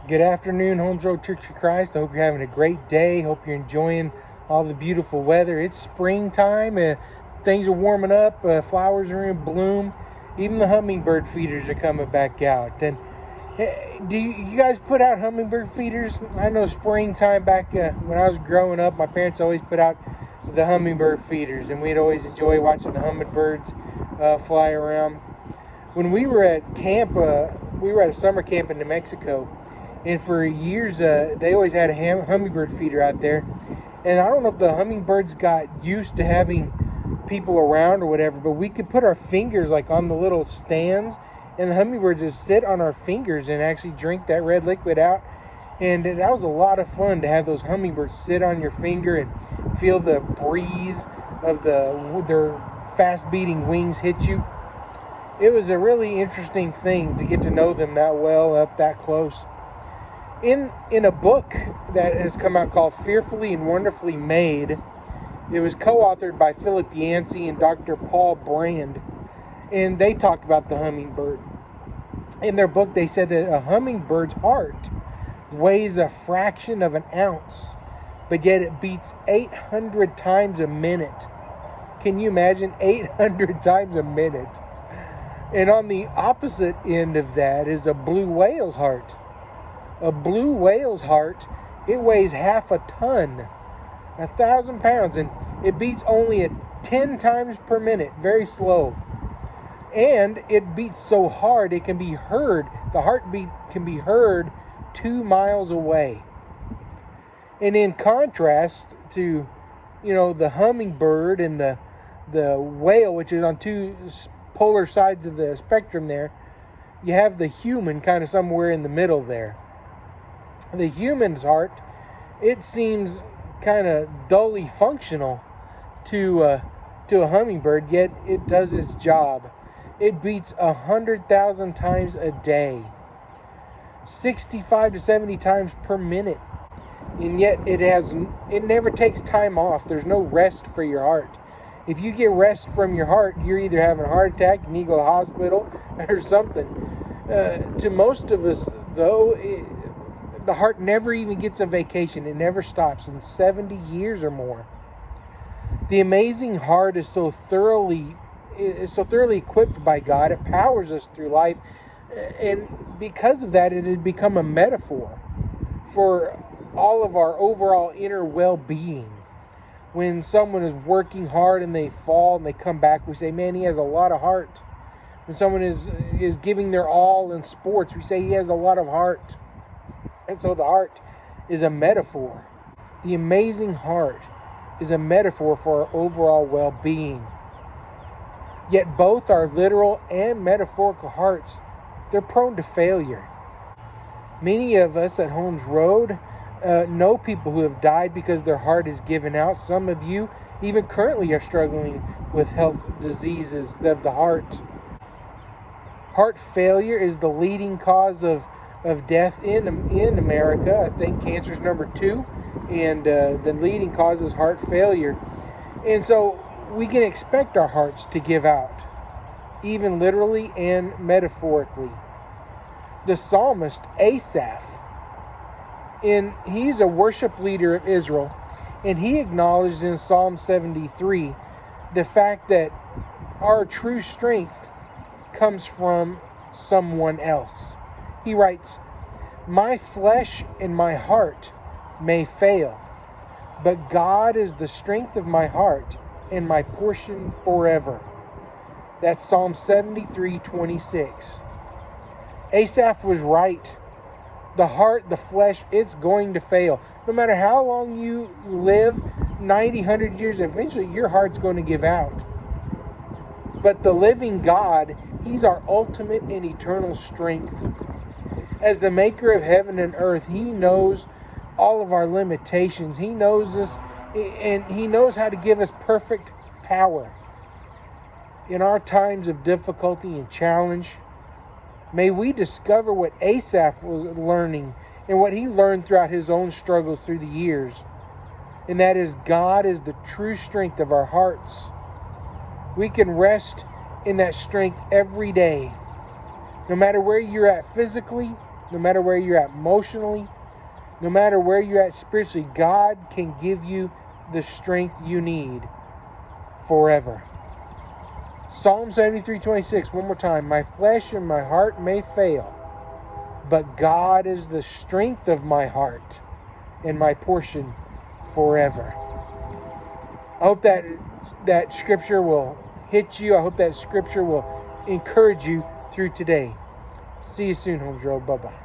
Good afternoon, Holmes Road Church of Christ. I hope you're having a great day. Hope you're enjoying all the beautiful weather. It's springtime. Things are warming up. Flowers are in bloom. Even the hummingbird feeders are coming back out. And do you guys put out hummingbird feeders? I know springtime back when I was growing up, my parents always put out the hummingbird feeders, and we'd always enjoy watching the hummingbirds fly around. When we were at camp, we were at a summer camp in New Mexico. And for years, they always had a hummingbird feeder out there. And I don't know if the hummingbirds got used to having people around or whatever, but we could put our fingers like on the little stands, and the hummingbirds just sit on our fingers and actually drink that red liquid out. And that was a lot of fun to have those hummingbirds sit on your finger and feel the breeze of their fast-beating wings hit you. It was a really interesting thing to get to know them that well, up that close. In a book that has come out called Fearfully and Wonderfully Made, it was co-authored by Philip Yancey and Dr. Paul Brand, and they talked about the hummingbird. In their book, they said that a hummingbird's heart weighs a fraction of an ounce, but yet it beats 800 times a minute. Can you imagine? 800 times a minute. And on the opposite end of that is a blue whale's heart. A blue whale's heart, it weighs half a ton, 1,000 pounds, and it beats only at 10 times per minute, very slow. And it beats so hard it can be heard, the heartbeat can be heard 2 miles away. And in contrast to, the hummingbird and the whale, which is on two polar sides of the spectrum there, you have the human kind of somewhere in the middle there. The human's heart, it seems kind of dully functional to a hummingbird, yet it does its job. It beats 100,000 times a day, 65 to 70 times per minute, and yet it never takes time off. There's no rest for your heart. If you get rest from your heart, you're either having a heart attack and you go to the hospital or something. To most of us, though, the heart never even gets a vacation. It never stops in 70 years or more. The amazing heart is so thoroughly equipped by God. It powers us through life. And because of that, it had become a metaphor for all of our overall inner well-being. When someone is working hard and they fall and they come back, we say, man, he has a lot of heart. When someone is giving their all in sports, we say he has a lot of heart. And so the heart is a metaphor. The amazing heart is a metaphor for our overall well-being. Yet both our literal and metaphorical hearts, they're prone to failure. Many of us at Holmes Road know people who have died because their heart is given out. Some of you even currently are struggling with health diseases of the heart. Heart failure is the leading cause of death in America. I think cancer is number 2, and the leading cause is heart failure. And so we can expect our hearts to give out, even literally and metaphorically. The psalmist Asaph, he's a worship leader of Israel, and he acknowledged in Psalm 73 the fact that our true strength comes from someone else. He writes, "My flesh and my heart may fail, but God is the strength of my heart and my portion forever." That's Psalm 73:26. Asaph was right. The heart, the flesh, it's going to fail. No matter how long you live, 90, 100 years, eventually your heart's going to give out. But the living God, he's our ultimate and eternal strength. As the maker of heaven and earth, he knows all of our limitations. He knows us, and he knows how to give us perfect power. In our times of difficulty and challenge, may we discover what Asaph was learning and what he learned throughout his own struggles through the years. And that is, God is the true strength of our hearts. We can rest in that strength every day. No matter where you're at physically no matter where you're at emotionally, no matter where you're at spiritually, God can give you the strength you need forever. Psalm 73:26, one more time. My flesh and my heart may fail, but God is the strength of my heart and my portion forever. I hope that scripture will hit you. I hope that scripture will encourage you through today. See you soon, Holmes Road. Bye-bye.